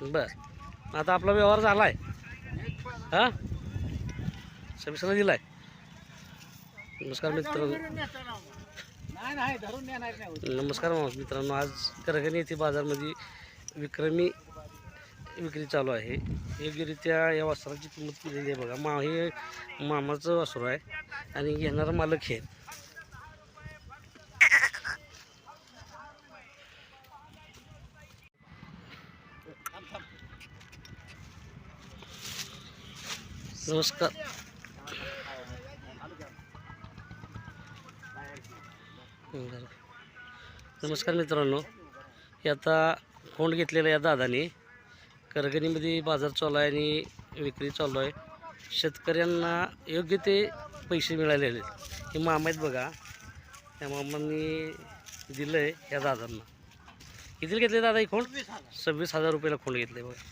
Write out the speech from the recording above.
बरं, आता आपला व्यवहार झाला आहे. हां, 26ला दिला आहे. नमस्कार मित्रांनो. नमस्कार मित्रांनो. आज करगणी येथे बाजारमध्ये विक्रमी विक्री चालू आहे. योग्यरित्या या वस्त्राची किंमत केलेली आहे बघा. हे मामाचं वासरू आहे आणि घेणारा मालक हे. नमस्कार. नमस्कार मित्रांनो. हे आता कोंड घेतलेलं या दादाने. करगणीमध्ये बाजार चालू आहे आणि विक्री चालू आहे. शेतकऱ्यांना योग्य ते पैसे मिळालेले हे मामा आहेत बघा. त्या मामांनी दिलं आहे या दादांना. किती घेतले दादा ही खोंड? 26,000 रुपयाला खोंड घेतले बघा.